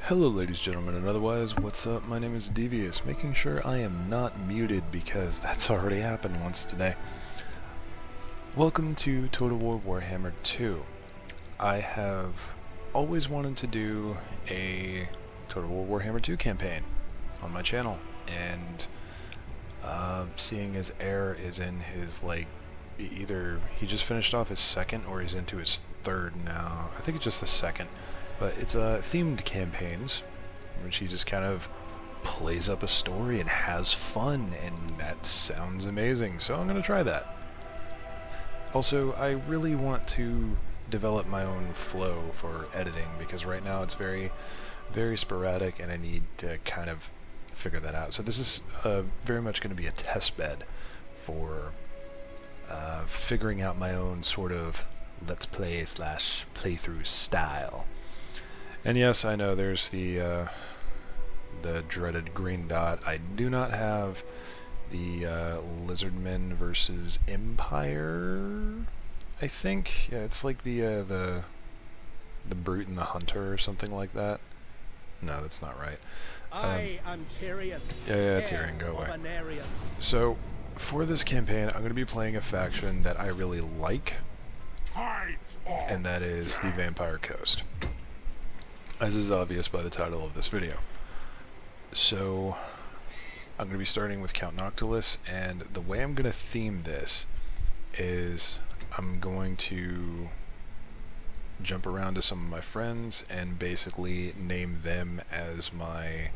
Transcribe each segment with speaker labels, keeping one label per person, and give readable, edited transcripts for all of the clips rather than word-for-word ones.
Speaker 1: Hello ladies, gentlemen, and otherwise, what's up? My name is Devious, making sure I am not muted because that's already happened once today. Welcome to Total War Warhammer 2. I have always wanted to do a Total War Warhammer 2 campaign on my channel, and seeing as Air is in his, either he just finished off his second or he's into his third now. I think it's just the second. But it's themed campaigns, in which he just kind of plays up a story and has fun, and that sounds amazing, so I'm going to try that. Also, I really want to develop my own flow for editing, because right now it's very, very sporadic, and I need to kind of figure that out. So this is very much going to be a test bed for figuring out my own sort of let's play / playthrough style. And yes, I know there's the dreaded green dot. I do not have the Lizardmen versus Empire, I think. Yeah, it's like the Brute and the Hunter or something like that. No, that's not right.
Speaker 2: I am Tyrion.
Speaker 1: Yeah, Tyrion, go away. So, for this campaign, I'm going to be playing a faction that I really like, and that is the Vampire Coast, as is obvious by the title of this video. So, I'm going to be starting with Count Noctilus, and the way I'm going to theme this is I'm going to jump around to some of my friends and basically name them as my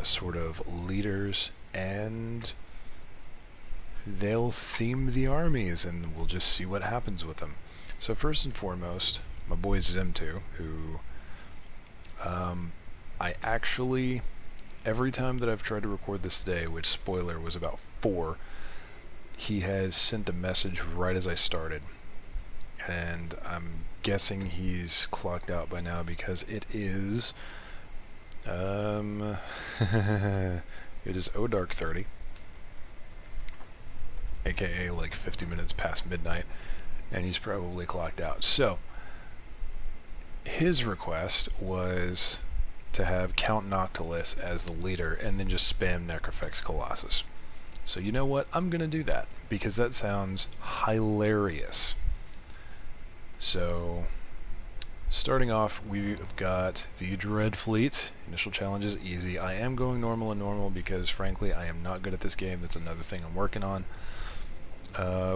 Speaker 1: sort of leaders, and they'll theme the armies, and we'll just see what happens with them. So first and foremost, my boy Zimtu, who I actually, every time that I've tried to record this today, which, spoiler, was about 4, he has sent a message right as I started. And I'm guessing he's clocked out by now because it is, it is Dark 30, aka like 50 minutes past midnight, and he's probably clocked out. So, his request was to have Count Noctilus as the leader and then just spam Necrofex Colossus. So you know what? I'm going to do that because that sounds hilarious. So, starting off, we've got the Dread Fleet. Initial challenge is easy. I am going normal and normal because, frankly, I am not good at this game. That's another thing I'm working on.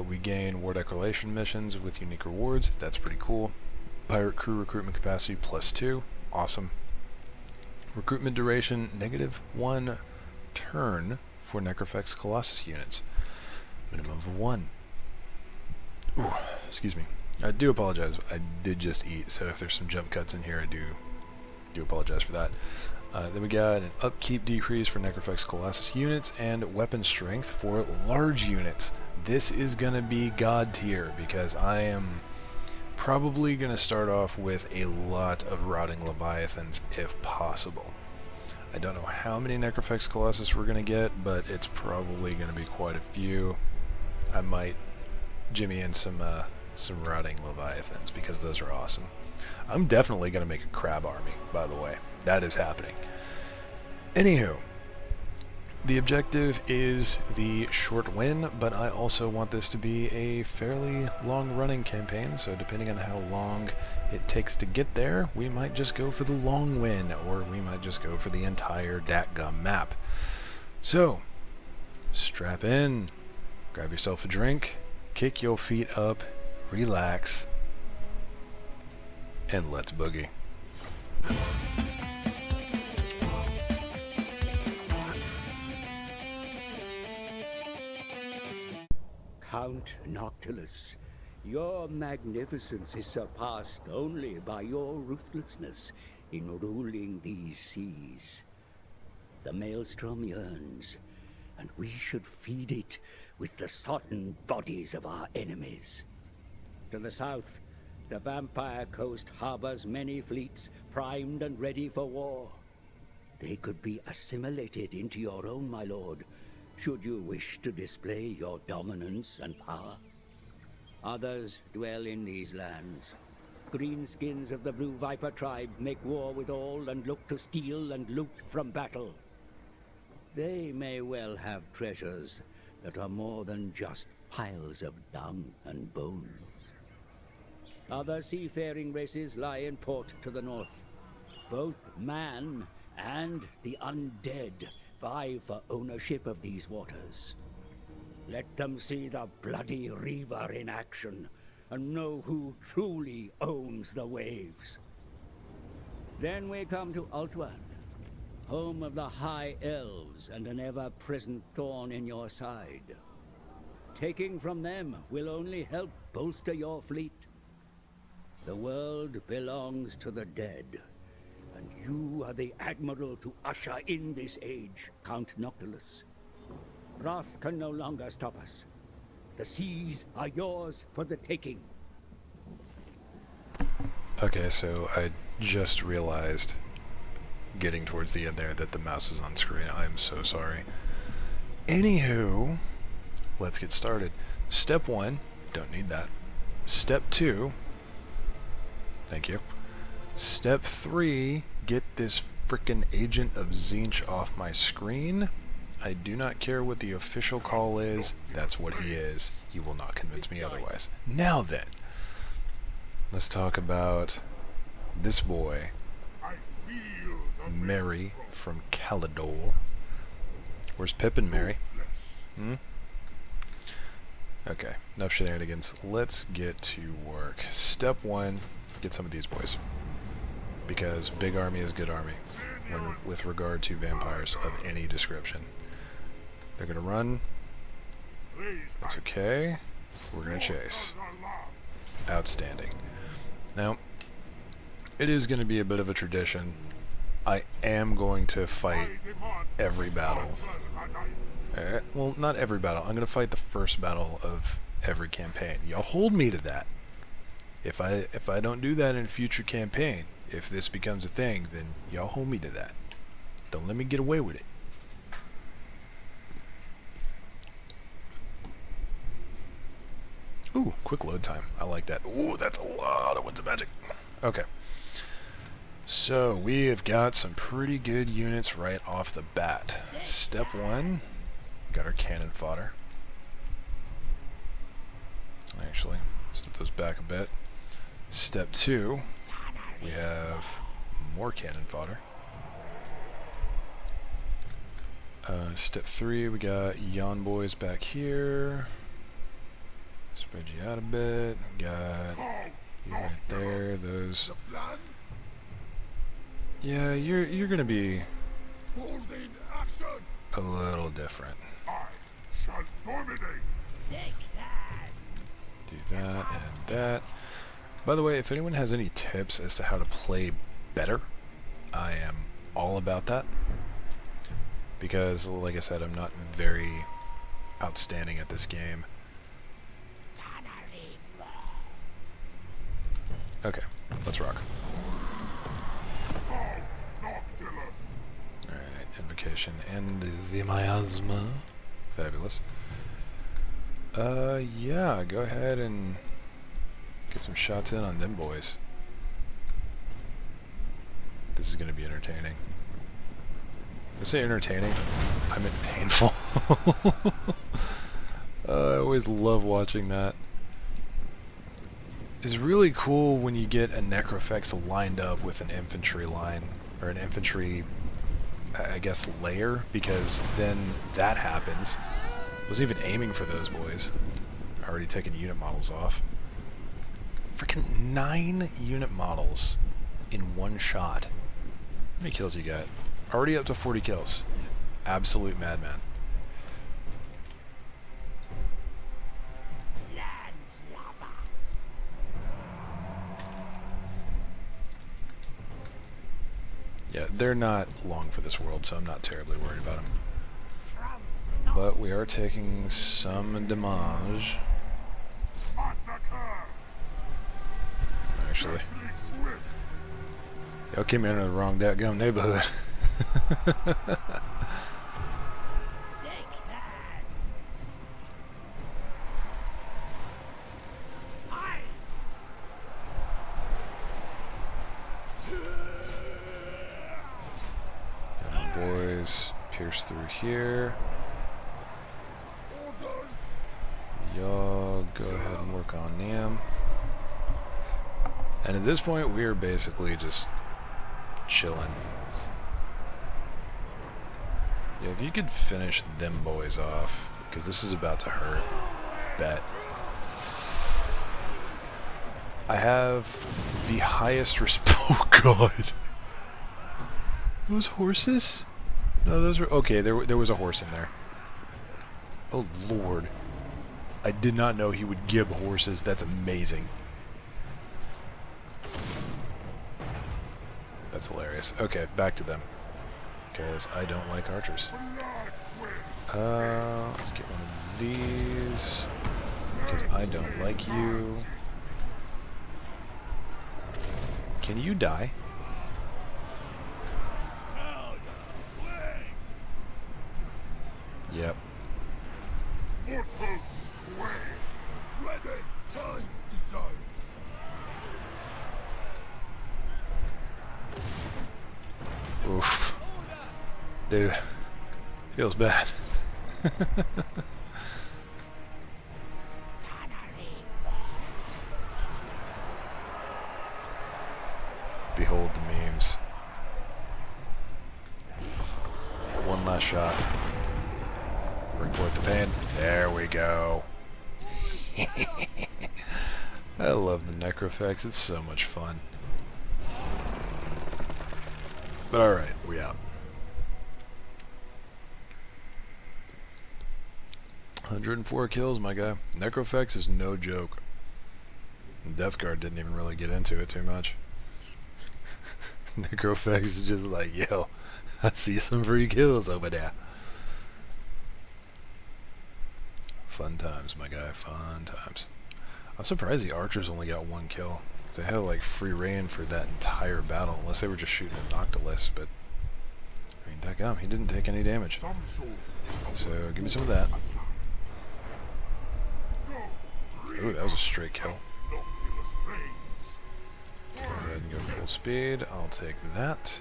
Speaker 1: We gain war declaration missions with unique rewards. That's pretty cool. Pirate crew recruitment capacity +2. Awesome. Recruitment duration -1 turn for Necrofex Colossus units. Minimum of 1. Ooh, excuse me. I do apologize. I did just eat, so if there's some jump cuts in here, I do apologize for that. Then we got an upkeep decrease for Necrofex Colossus units and weapon strength for large units. This is going to be god tier because I am probably going to start off with a lot of Rotting Leviathans if possible. I don't know how many Necrofex Colossus we're going to get, but it's probably going to be quite a few. I might jimmy in some Rotting Leviathans because those are awesome. I'm definitely going to make a crab army, by the way. That is happening. Anywho, the objective is the short win, but I also want this to be a fairly long-running campaign, so depending on how long it takes to get there, we might just go for the long win, or we might just go for the entire datgum map. So, strap in, grab yourself a drink, kick your feet up, relax, and let's boogie.
Speaker 3: Count Noctilus, your magnificence is surpassed only by your ruthlessness in ruling these seas. The maelstrom yearns, and we should feed it with the sodden bodies of our enemies. To the south, the Vampire Coast harbors many fleets primed and ready for war. They could be assimilated into your own, my lord, should you wish to display your dominance and power. Others dwell in these lands, greenskins of the Blue Viper tribe make war with all and look to steal and loot from battle. They may well have treasures that are more than just piles of dung and bones. Other seafaring races lie in port to the north. Both man and the undead vie for ownership of these waters. Let them see the bloody Reaver in action and know who truly owns the waves. Then we come to Ulthuan, home of the High Elves and an ever-present thorn in your side. Taking from them will only help bolster your fleet. The world belongs to the dead, and you are the admiral to usher in this age, Count Noctilus. Wrath can no longer stop us. The seas are yours for the taking.
Speaker 1: Okay, so I just realized, getting towards the end there, that the mouse is on screen. I am so sorry. Anywho, let's get started. Step 1, don't need that. Step 2, thank you. Step 3, get this frickin' Agent of Tzeentch off my screen. I do not care what the official call is, that's what he is. You will not convince me otherwise. Now then, let's talk about this boy, Mary from Calador. Where's Pip and Mary? Okay, enough shenanigans. Let's get to work. Step 1, get some of these boys. Because big army is good army with regard to vampires of any description. They're gonna run. That's okay. We're gonna chase. Outstanding. Now, it is gonna be a bit of a tradition. I am going to fight every battle. Well, not every battle. I'm gonna fight the first battle of every campaign. Y'all hold me to that. If I don't do that in a future campaign, if this becomes a thing, then y'all hold me to that. Don't let me get away with it. Ooh, quick load time. I like that. Ooh, that's a lot of Winds of Magic. Okay. So, we have got some pretty good units right off the bat. Step 1, got our cannon fodder. Actually, step those back a bit. Step 2, we have more cannon fodder. Step 3, we got yon boys back here. Spread you out a bit. Got you right there. Those. Yeah, you're gonna be a little different. Do that and that. By the way, if anyone has any tips as to how to play better, I am all about that. Because, like I said, I'm not very outstanding at this game. Okay, let's rock. Alright, invocation and the miasma. Fabulous. Yeah, go ahead and get some shots in on them boys. This is gonna be entertaining. I say entertaining, I meant painful. I always love watching that. It's really cool when you get a Necrofex lined up with an infantry line, or an infantry, I guess, layer, because then that happens. I wasn't even aiming for those boys. Already taking unit models off. Freaking 9 unit models in one shot. How many kills you got? Already up to 40 kills. Absolute madman. Yeah, they're not long for this world, so I'm not terribly worried about them. But we are taking some damage. Actually. Y'all came in the wrong dadgum neighborhood. boys pierce through here. Y'all go ahead and work on them. And at this point, we are basically just chilling. Yeah, if you could finish them boys off, because this is about to hurt. Bet. I have the highest oh god. Those horses? No, those were... Okay, there was a horse in there. Oh lord. I did not know he would give horses. That's amazing. That's hilarious. Okay, back to them. Because I don't like archers. Let's get one of these. Because I don't like you. Can you die? Yep. Oof. Dude. Feels bad. Behold the memes. One last shot. Bring forth the pain. There we go. I love the necrofax. It's so much fun. But alright, we out. 104 kills, my guy. Necrofax is no joke. Death Guard didn't even really get into it too much. Necrofax is just like, yo, I see some free kills over there. Fun times, my guy. Fun times. I'm surprised the archers only got 1 kill. Because they had like free reign for that entire battle. Unless they were just shooting at Noctilus. But, I mean, dadgum, he didn't take any damage. So, give me some of that. Ooh, that was a straight kill. Go ahead and go full speed. I'll take that.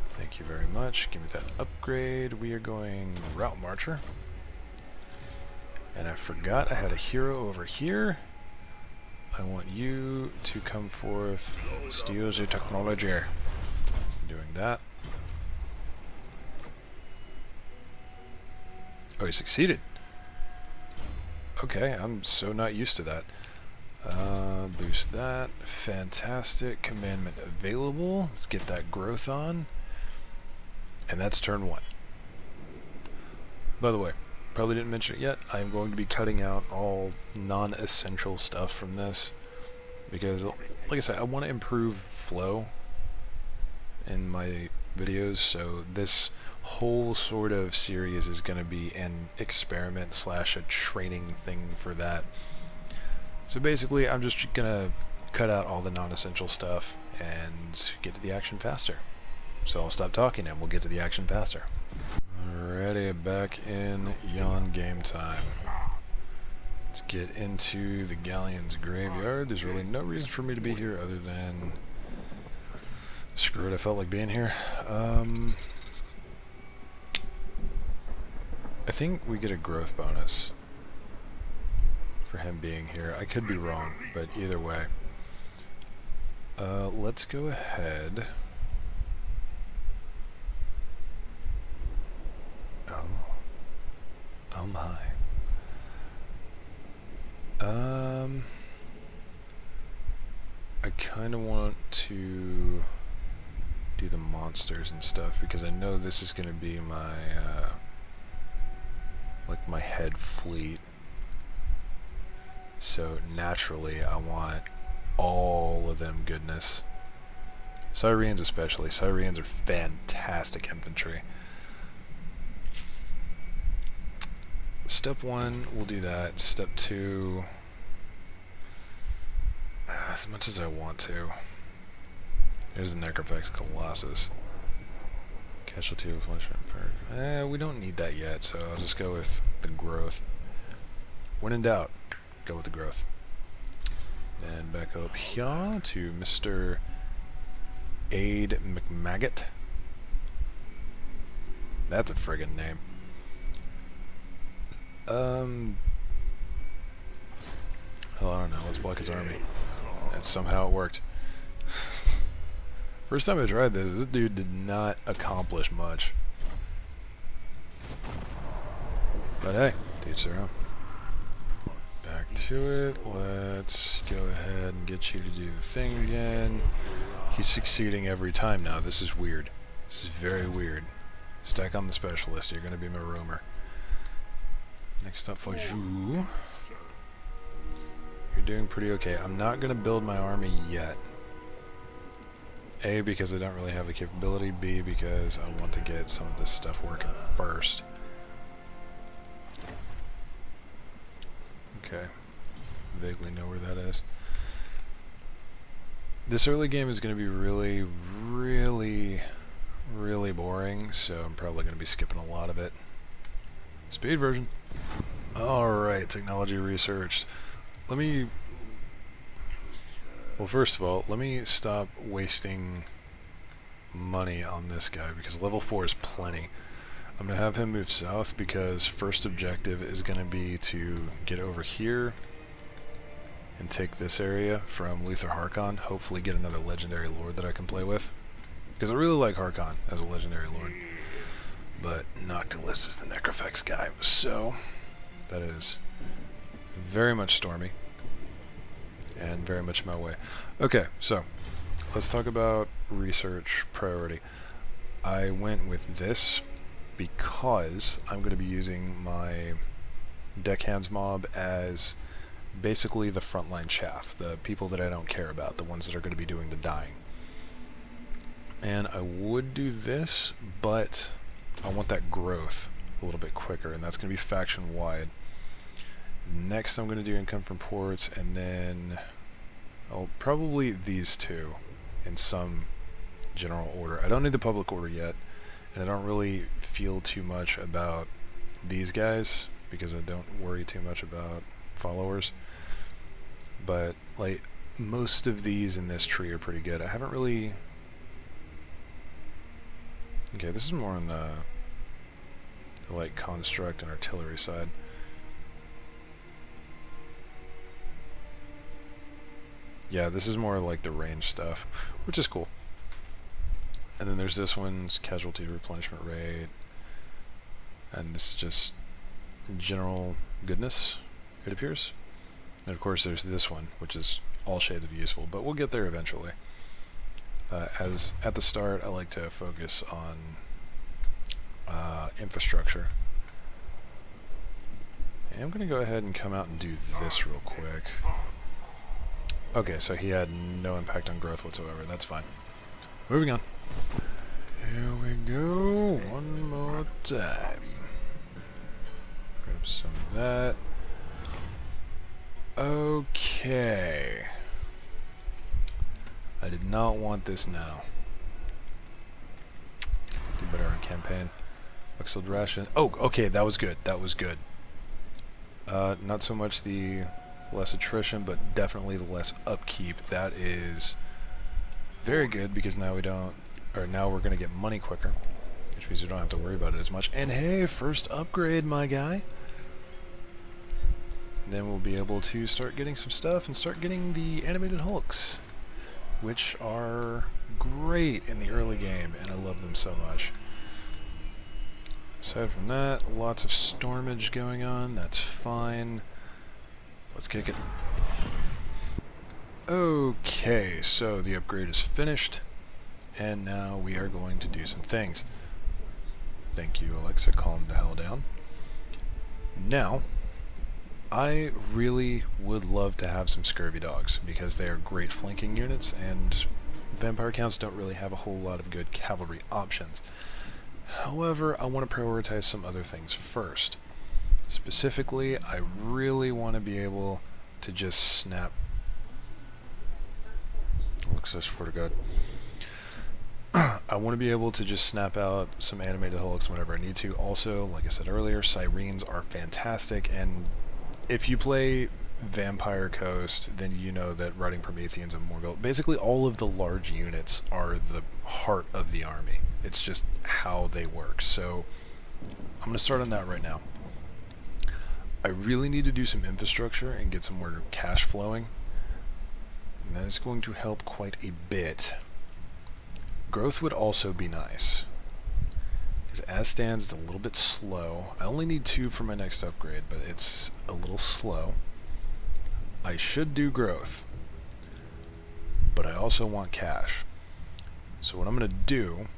Speaker 1: Thank you very much. Give me that upgrade. We are going Route Marcher. And I forgot I had a hero over here. I want you to come forth. Steal the technology. Doing that. Oh, he succeeded. Okay, I'm so not used to that. Boost that. Fantastic. Commandment available. Let's get that growth on. And that's turn 1. By the way, probably didn't mention it yet, I'm going to be cutting out all non-essential stuff from this. Because, like I said, I want to improve flow in my videos, so this whole sort of series is going to be an experiment slash a training thing for that. So basically, I'm just going to cut out all the non-essential stuff and get to the action faster. So I'll stop talking and we'll get to the action faster. Alrighty, back in yon game time. Let's get into the Galleon's graveyard. There's really no reason for me to be here other than... Screw it, I felt like being here. I think we get a growth bonus for him being here. I could be wrong, but either way. Let's go ahead. Oh my. I kind of want to do the monsters and stuff because I know this is going to be my like my head fleet. So naturally I want all of them goodness. Syrians especially. Syrians are fantastic infantry. Step 1, we'll do that. Step 2, as much as I want to. There's the Necrofax Colossus. Casualty replenishment perk. We don't need that yet, so I'll just go with the growth. When in doubt, go with the growth. And back up here to Mr. Aid McMaggot. That's a friggin' name. Hell, I don't know. Let's block his army. And somehow it worked. First time I tried this dude did not accomplish much. But hey, to each their own. Back to it. Let's go ahead and get you to do the thing again. He's succeeding every time now. This is weird. This is very weird. Stack on the specialist. You're going to be my roamer. Next up for you. You're doing pretty okay. I'm not going to build my army yet. A, because I don't really have the capability. B, because I want to get some of this stuff working first. Okay. Vaguely know where that is. This early game is going to be really, really boring, so I'm probably going to be skipping a lot of it. Speed version. Alright, technology researched. Let me... Well, first of all, let me stop wasting money on this guy, because level 4 is plenty. I'm going to have him move south, because first objective is going to be to get over here and take this area from Luther Harkon, hopefully get another legendary lord that I can play with. Because I really like Harkon as a legendary lord. But Noctilus is the Necrofex guy, so that is very much stormy and very much my way. Okay, so let's talk about research priority. I went with this because I'm going to be using my deckhands mob as basically the frontline chaff, the people that I don't care about, the ones that are going to be doing the dying. And I would do this, but I want that growth a little bit quicker, and that's going to be faction wide. Next I'm going to do income from ports, and then I'll probably these two in some general order. I don't need the public order yet, and I don't really feel too much about these guys because I don't worry too much about followers. But like most of these in this tree are pretty good. I haven't really... Okay, this is more on the like construct and artillery side. Yeah, this is more like the range stuff, which is cool. And then there's this one's casualty replenishment rate, and this is just general goodness, it appears. And of course there's this one, which is all shades of useful, but we'll get there eventually. As at the start, I like to focus on infrastructure. And I'm going to go ahead and come out and do this real quick. Okay, so he had no impact on growth whatsoever. That's fine. Moving on. Here we go. One more time. Grab some of that. Okay. I did not want this now. Do better on campaign. Oxide ration. Oh, okay, that was good. That was good. Not so much the less attrition, but definitely the less upkeep. That is very good because now we don't, or now we're going to get money quicker, which means we don't have to worry about it as much. And hey, first upgrade, my guy. Then we'll be able to start getting some stuff and start getting the animated hulks, which are great in the early game, and I love them so much. Aside from that, lots of stormage going on. That's fine. Let's kick it. Okay, so the upgrade is finished, and now we are going to do some things. Thank you, Alexa. Calm the hell down. Now, I really would love to have some scurvy dogs because they are great flanking units, and vampire counts don't really have a whole lot of good cavalry options. However, I want to prioritize some other things first. Specifically, I really want to be able to just snap. Looks so swear to God. I want to be able to just snap out some animated hulks whenever I need to. Also, like I said earlier, sirens are fantastic, and if you play Vampire Coast, then you know that riding Prometheans and Morgul, basically all of the large units are the heart of the army. It's just how they work. So I'm going to start on that right now. I really need to do some infrastructure and get some more cash flowing. And that is going to help quite a bit. Growth would also be nice. Because as stands, it's a little bit slow. I only need 2 for my next upgrade, but it's a little slow. I should do growth. But I also want cash. So what I'm going to do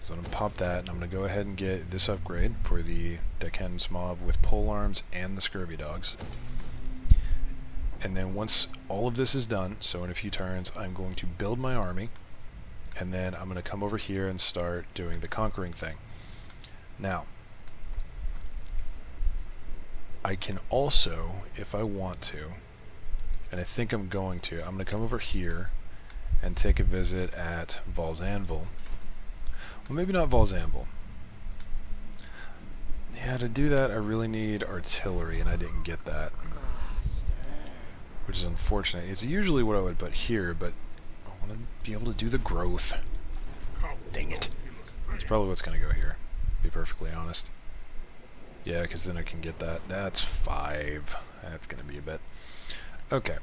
Speaker 1: is I'm going to pop that, and I'm going to go ahead and get this upgrade for the Deckhand mob with pole arms and the scurvy dogs. And then once all of this is done, so in a few turns, I'm going to build my army, and then I'm going to come over here and start doing the conquering thing. Now, I can also, if I want to, and I think I'm going to come over here and take a visit at Val's Anvil. Well, maybe not Val's Anvil. Yeah, to do that, I really need artillery, and I didn't get that. Which is unfortunate. It's usually what I would put here, but I want to be able to do the growth. Dang it. It's probably what's going to go here, to be perfectly honest. Yeah, because then I can get that. That's 5. That's going to be a bit. Okay.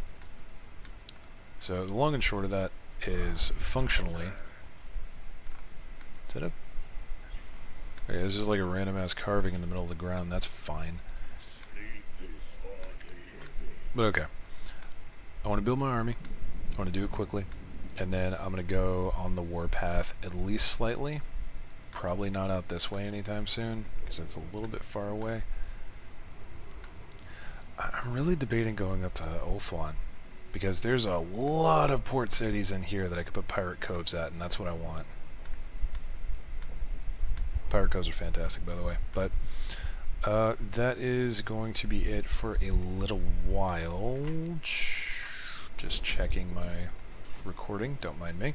Speaker 1: So the long and short of that is functionally... Is that a... Okay, this is like a random ass carving in the middle of the ground. That's fine. But okay. I want to build my army. I want to do it quickly. And then I'm going to go on the warpath at least slightly. Probably not out this way anytime soon, because it's a little bit far away. I'm really debating going up to Ulthuan, because there's a lot of port cities in here that I could put pirate coves at, and that's what I want. Pirate coves are fantastic, by the way. But that is going to be it for a little while. Just checking my recording, don't mind me.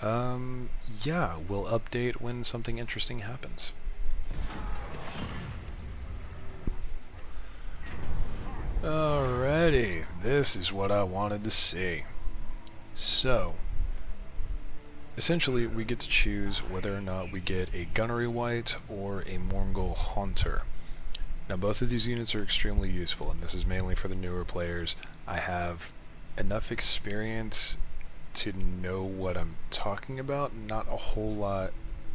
Speaker 1: Yeah, we'll update when something interesting happens. Alrighty, this is what I wanted to see. So, essentially we get to choose whether or not we get a Gunnery Wight or a Mongol Haunter. Now both of these units are extremely useful, and this is mainly for the newer players. I have enough experience to know what I'm talking about, not a whole lot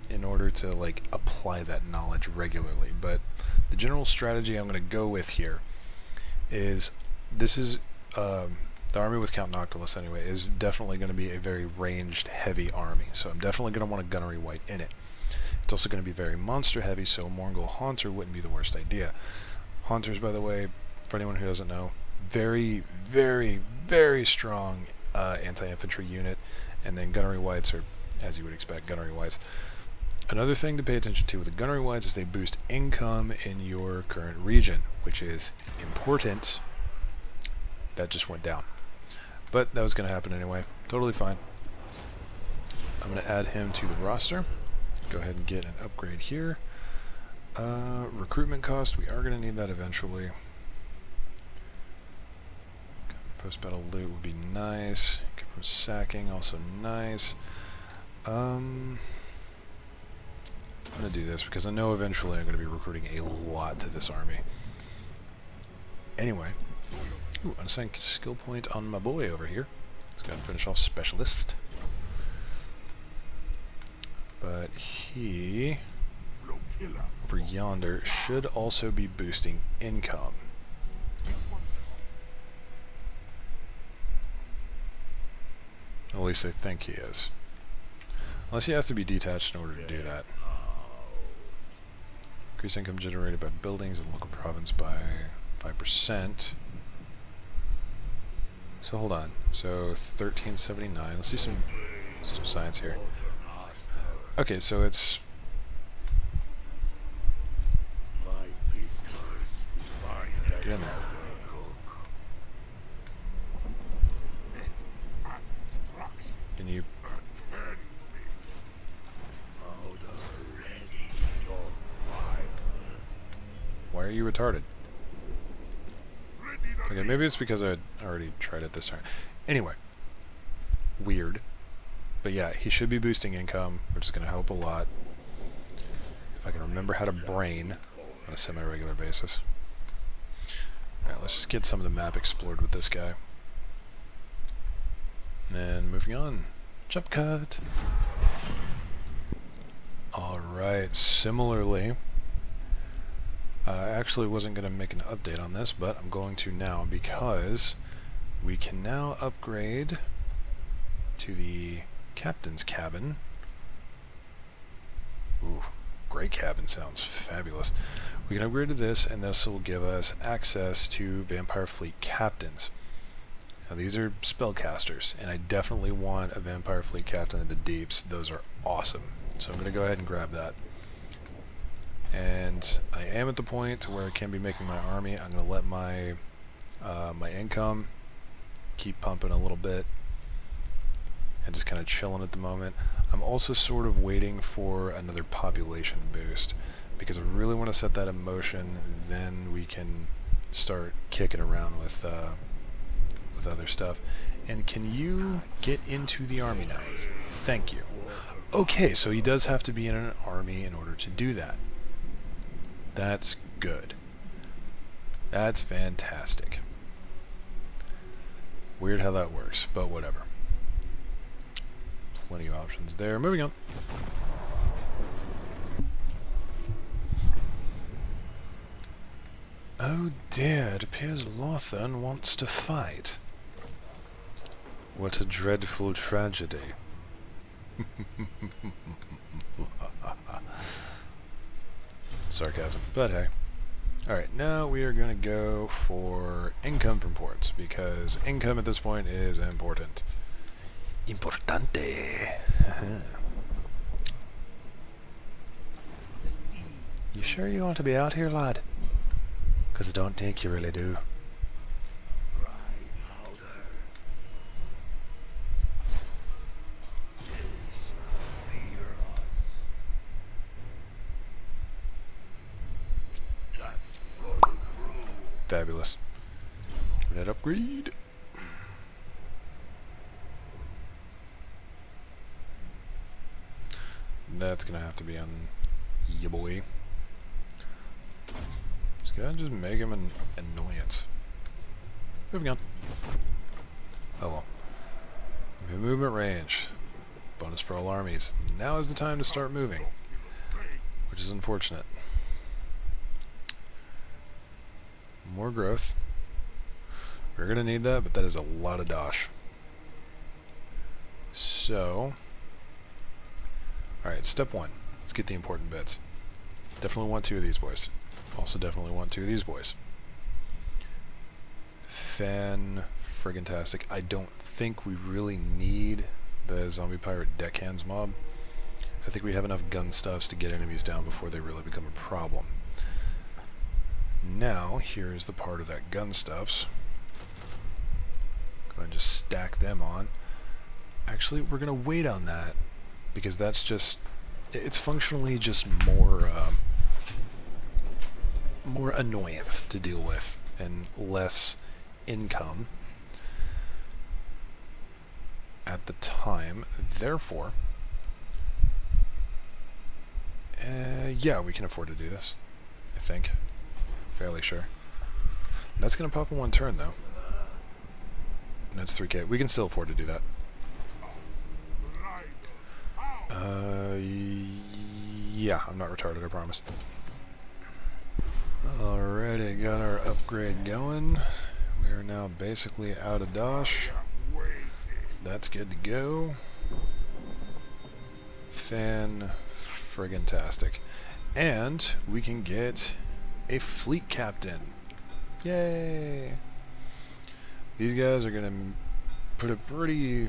Speaker 1: in order to like apply that knowledge regularly, but the general strategy I'm going to go with here is this is the army with Count Noctilus anyway is definitely going to be a very ranged heavy army, so I'm definitely going to want a Gunnery Wight in it. It's also going to be very monster heavy, so Mongol Haunter wouldn't be the worst idea. Haunters, by the way, for anyone who doesn't know, very, very, very strong anti-infantry unit, and then Gunnery Wights are, as you would expect, Gunnery Wights. Another thing to pay attention to with the Gunnery Wights is they boost income in your current region, which is important. That just went down. But that was going to happen anyway. Totally fine. I'm going to add him to the roster. Go ahead and get an upgrade here. Recruitment cost, we are going to need that eventually. Post-battle loot would be nice. Get from sacking, also nice. I'm going to do this because I know eventually I'm going to be recruiting a lot to this army. Anyway, unassigned skill point on my boy over here. Let's go ahead and finish off Specialist. But he, over yonder, should also be boosting income. At least I think he is. Unless he has to be detached in order to do that. Increase income generated by buildings in local province by 5%. So hold on. So 1379. Let's see some science here. Okay, so it's... Get in there. Can you... Why are you retarded? Okay, maybe it's because I already tried it this time. Anyway. Weird. But yeah, he should be boosting income, which is going to help a lot. If I can remember how to brain on a semi-regular basis. Alright, let's just get some of the map explored with this guy. And then moving on. Jump cut! Alright, similarly, I actually wasn't going to make an update on this, but I'm going to now because we can now upgrade to the captain's cabin. Ooh, gray cabin sounds fabulous. We can upgrade to this, and this will give us access to Vampire Fleet captains. Now these are spellcasters, and I definitely want a Vampire Fleet captain in the deeps. Those are awesome. So I'm going to go ahead and grab that. And I am at the point where I can be making my army. I'm going to let my my income keep pumping a little bit and just kind of chilling at the moment. I'm also sort of waiting for another population boost because I really want to set that in motion. Then we can start kicking around with other stuff. And can you get into the army now? Thank you. Okay, so he does have to be in an army in order to do that. That's good. That's fantastic. Weird how that works, but whatever. Plenty of options there. Moving on. Oh dear, it appears Lothern wants to fight. What a dreadful tragedy. Sarcasm, but hey. Alright, now we are going to go for income from ports, because income at this point is important. Importante. You sure you want to be out here, lad? Because I don't think you really do. Fabulous. That upgrade. That's gonna have to be on ya boy. Just gotta just make him an annoyance. Moving on. Oh well. Movement range. Bonus for all armies. Now is the time to start moving. Which is unfortunate. More growth. We're going to need that, but that is a lot of dosh. So, alright, step one. Let's get the important bits. Definitely want 2 of these boys. Also definitely want 2 of these boys. Fan-friggin-tastic. I don't think we really need the zombie pirate deckhands mob. I think we have enough gun stuffs to get enemies down before they really become a problem. Now, here is the part of that gun stuffs. Go ahead and just stack them on. Actually, we're going to wait on that, because that's just... it's functionally just more annoyance to deal with, and less income at the time. Therefore, yeah, we can afford to do this, I think. Fairly sure. That's going to pop in 1 turn, though. And that's 3k. We can still afford to do that. Yeah, I'm not retarded, I promise. Alrighty, got our upgrade going. We are now basically out of dosh. That's good to go. Fan-friggin-tastic. And we can get a fleet captain. Yay! These guys are going to put a pretty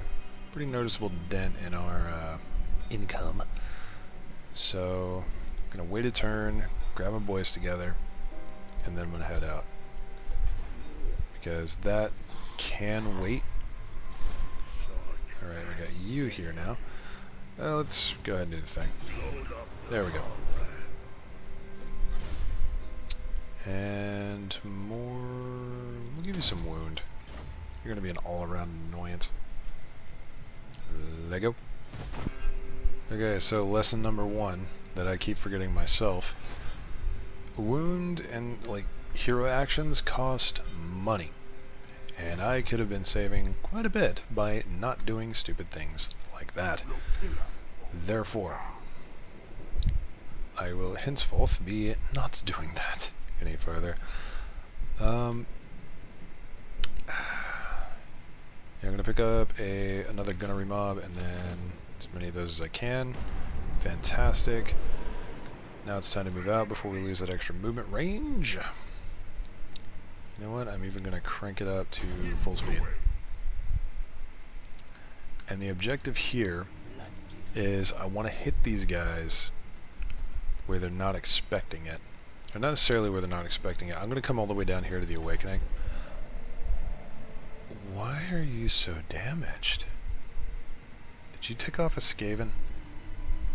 Speaker 1: noticeable dent in our income. So, I'm going to wait a turn, grab my boys together, and then I'm going to head out. Because that can wait. Alright, we got you here now. Let's go ahead and do the thing. There we go. And more... we'll give you some wound. You're going to be an all-around annoyance. Lego. Okay, so lesson number 1 that I keep forgetting myself. Wound and, like, hero actions cost money. And I could have been saving quite a bit by not doing stupid things like that. Therefore, I will henceforth be not doing that any further. Yeah, I'm gonna pick up another gunnery mob and then as many of those as I can. Fantastic. Now it's time to move out before we lose that extra movement range. You know what? I'm even gonna crank it up to full speed. And the objective here is I want to hit these guys where they're not expecting it. Or not necessarily where they're not expecting it. I'm going to come all the way down here to the Awakening. Why are you so damaged? Did you tick off a Skaven?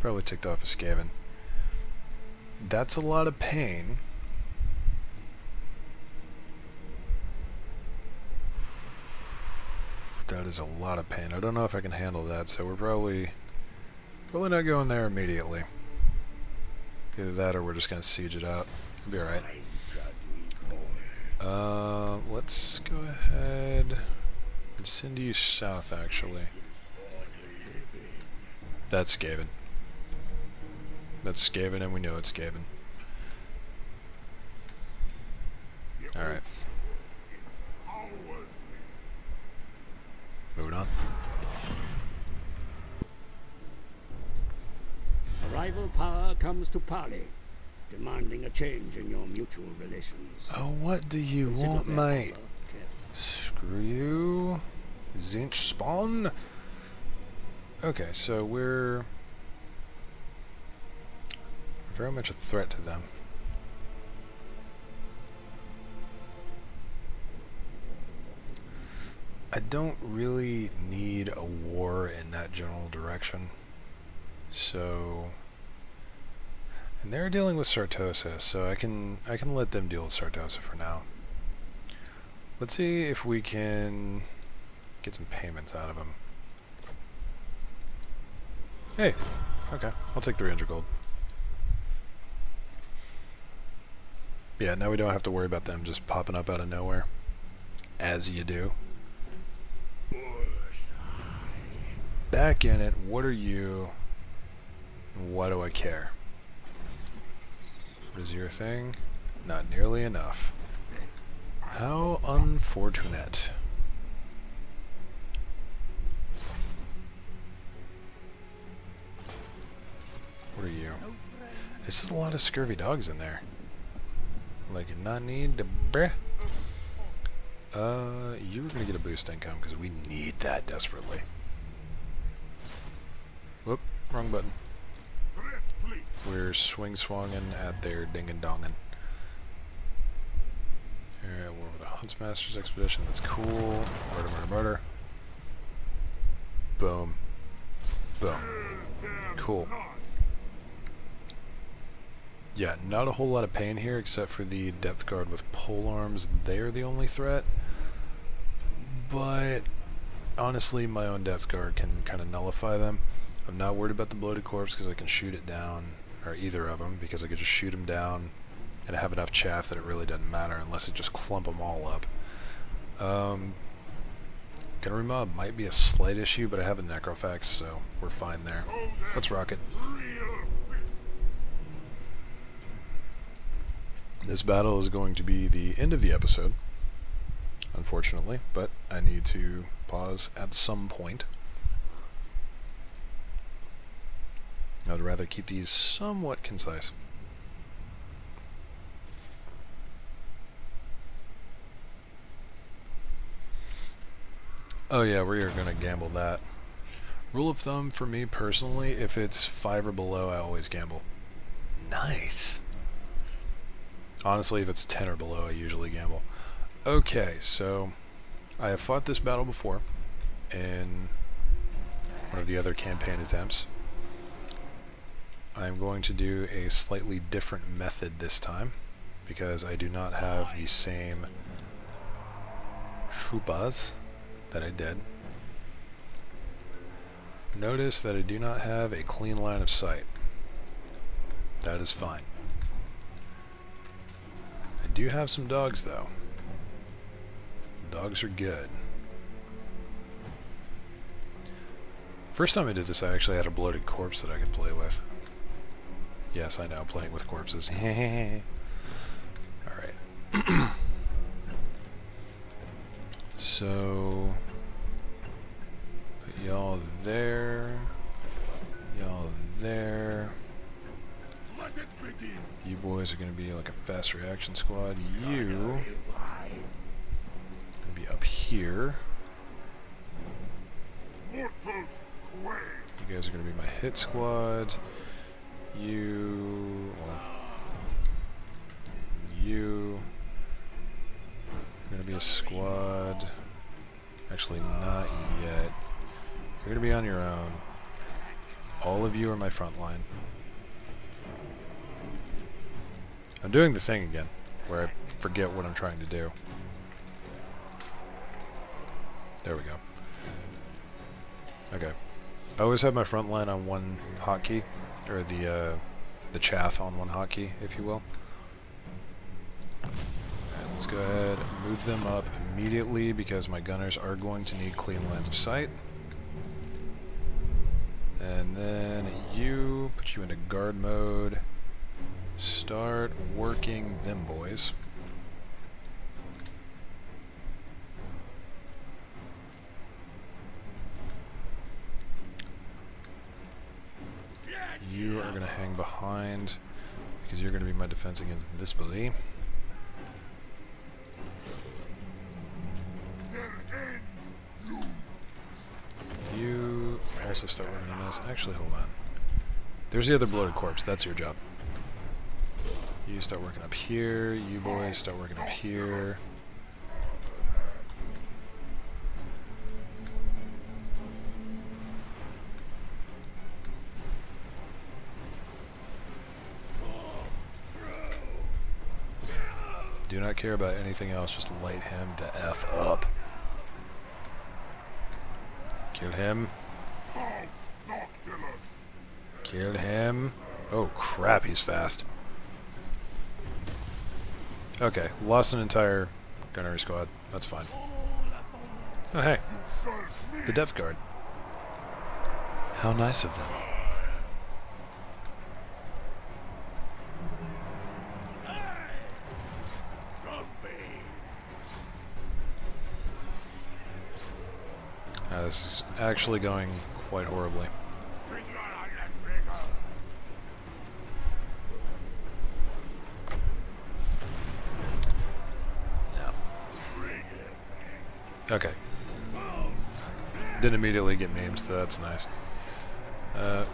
Speaker 1: Probably ticked off a Skaven. That's a lot of pain. That is a lot of pain. I don't know if I can handle that, so we're probably not going there immediately. Either that or we're just going to siege it out. It'll be alright. Let's go ahead and send you south, actually. That's Skaven. That's Skaven, and we know it's Skaven. Alright. Moving on.
Speaker 3: A rival power comes to parley, demanding a change in your mutual relations.
Speaker 1: Oh, what do you
Speaker 3: Consider
Speaker 1: want,
Speaker 3: their
Speaker 1: mate?
Speaker 3: offer carefully.
Speaker 1: Screw you. Zinch spawn? Okay, so we're very much a threat to them. I don't really need a war in that general direction. So, and they're dealing with Sartosa, so I can let them deal with Sartosa for now. Let's see if we can get some payments out of them. Hey, okay, I'll take 300 gold. Yeah, now we don't have to worry about them just popping up out of nowhere, as you do. Back in it, what are you? Why do I care? What is your thing? Not nearly enough. How unfortunate. What are you? It's just a lot of scurvy dogs in there. Like, not need to bruh. You were gonna get a boost income because we need that desperately. Whoop, wrong button. We're swing-swonging at their ding-and-donging. Alright, we're with the Huntsmaster's Expedition. That's cool. Murder, murder, murder. Boom. Boom. Cool. Yeah, not a whole lot of pain here except for the depth guard with pole arms. They're the only threat. But honestly, my own depth guard can kind of nullify them. I'm not worried about the bloated corpse because I can shoot it down, or either of them, because I could just shoot them down and I have enough chaff that it really doesn't matter unless I just clump them all up. Gunnery mob might be a slight issue, but I have a necrofax, so we're fine there. Let's rock it. This battle is going to be the end of the episode, unfortunately, but I need to pause at some point. I'd rather keep these somewhat concise. Oh yeah, we are going to gamble that. Rule of thumb for me personally, if it's 5 or below, I always gamble. Nice. Honestly, if it's 10 or below, I usually gamble. Okay, so I have fought this battle before in one of the other campaign attempts. I'm going to do a slightly different method this time because I do not have the same Shupas that I did. Notice that I do not have a clean line of sight. That is fine. I do have some dogs, though. Dogs are good. First time I did this, I actually had a bloated corpse that I could play with. Yes, I know, playing with corpses. Alright. So... put y'all there. Y'all there. You boys are going to be like a fast reaction squad. You... gonna be up here. You guys are going to be my hit squad. You... well... you... are going to be a squad. Actually, not yet. You're going to be on your own. All of you are my front line. I'm doing the thing again, where I forget what I'm trying to do. There we go. Okay. I always have my front line on one hotkey, or the chaff on one hotkey, if you will. Alright, let's go ahead and move them up immediately because my gunners are going to need clean lines of sight. And then you, put you into guard mode. Start working them boys. You are going to hang behind because you're going to be my defense against this bully. You also start working on this. Actually, hold on. There's the other bloated corpse. That's your job. You start working up here. You boys start working up here. Do not care about anything else, just light him to F up. Kill him. Kill him. Oh crap, he's fast. Okay, lost an entire gunnery squad. That's fine. Oh hey, the depth guard. How nice of them. This is actually going quite horribly. No. Okay. Didn't immediately get memes, so that's nice. Yeah,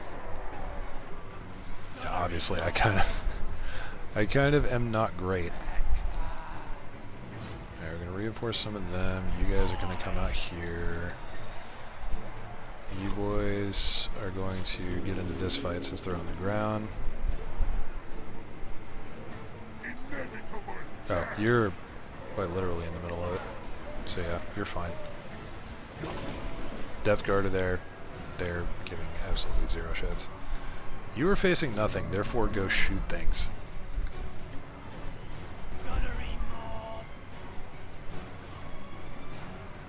Speaker 1: obviously, I kind of am not great. Alright, we're gonna reinforce some of them. You guys are gonna come out here. You boys are going to get into this fight since they're on the ground. Oh, you're quite literally in the middle of it. So yeah, you're fine. Depth guard are there. They're giving absolutely zero shits. You are facing nothing, therefore go shoot things.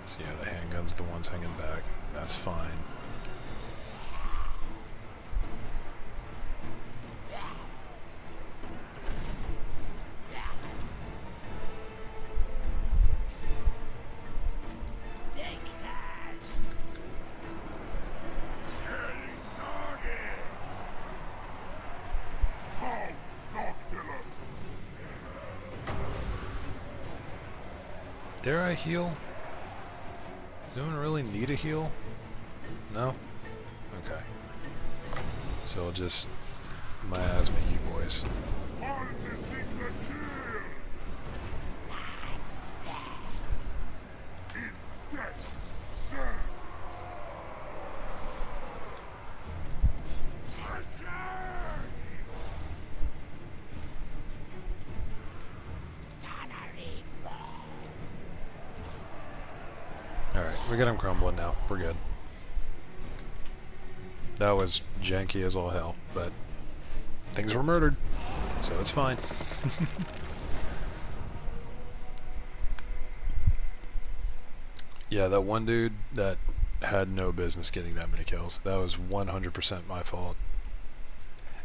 Speaker 1: So yeah, the handgun's the ones hanging back. That's fine. Dare I heal? Does anyone really need a heal? No? Okay. So I'll just miasma you boys. Alright, we got him crumbling now. We're good. That was janky as all hell, but things were murdered, so it's fine. Yeah, that one dude that had no business getting that many kills. That was 100% my fault.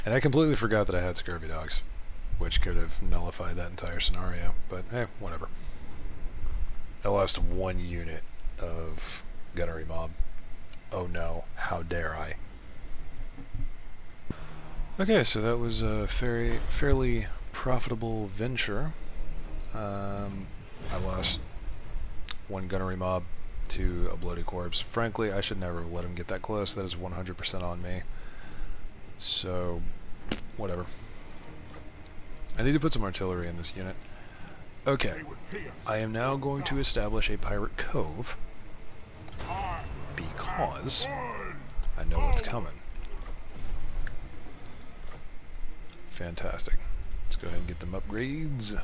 Speaker 1: And I completely forgot that I had scurvy dogs, which could have nullified that entire scenario, but hey, whatever. I lost one unit of gunnery mob. Oh no, how dare I. Okay, so that was a fairly profitable venture. I lost one gunnery mob to a bloated corpse. Frankly, I should never have let him get that close. That is 100% on me. So, whatever. I need to put some artillery in this unit. Okay, I am now going to establish a pirate cove because I know what's coming. Fantastic. Let's go ahead and get them upgrades.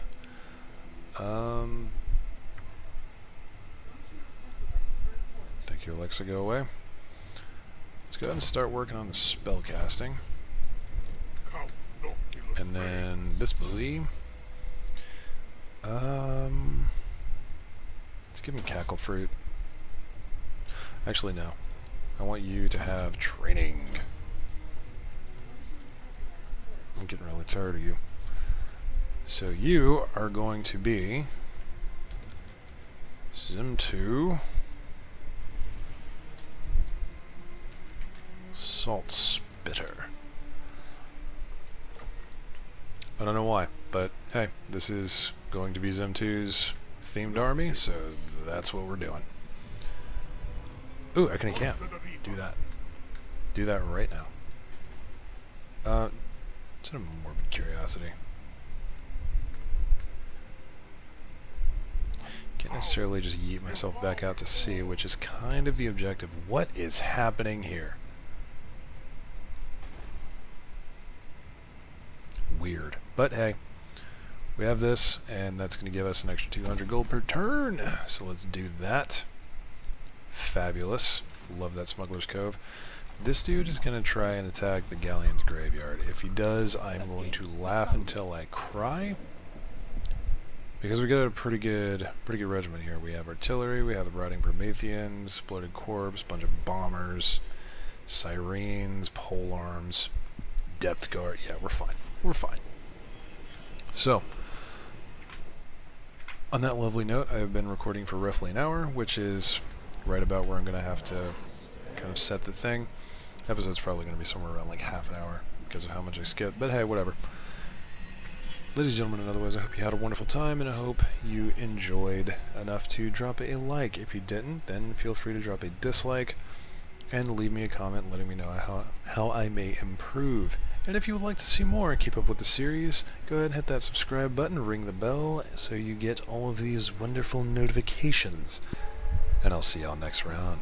Speaker 1: Thank you, Alexa, go away. Let's go ahead and start working on the spell casting. And then this bully. Let's give him cackle fruit. Actually, no. I want you to have training. I'm getting really tired of you. So you are going to be Zim 2 Salt Spitter. I don't know why, but hey, this is going to be Zim 2's themed army, so that's what we're doing. Ooh, I can camp. Do that. Do that right now. It's a morbid curiosity. Can't necessarily just yeet myself back out to sea, which is kind of the objective. What is happening here? Weird. But hey, we have this, and that's going to give us an extra 200 gold per turn. So let's do that. Fabulous. Love that Smuggler's Cove. This dude is going to try and attack the Galleon's Graveyard. If he does, I'm going to laugh until I cry. Because we got a pretty good regiment here. We have artillery, we have the Rotting Prometheans, Bloated Corpse, bunch of bombers, Sirens, pole arms, Depth Guard. Yeah, we're fine. We're fine. So, on that lovely note, I've been recording for roughly an hour, which is right about where I'm going to have to kind of set the thing. Episode's probably going to be somewhere around like half an hour because of how much I skipped, but hey, whatever. Ladies and gentlemen, and otherwise, I hope you had a wonderful time, and I hope you enjoyed enough to drop a like. If you didn't, then feel free to drop a dislike and leave me a comment letting me know how I may improve. And if you would like to see more and keep up with the series, go ahead and hit that subscribe button, ring the bell, so you get all of these wonderful notifications. And I'll see y'all next round.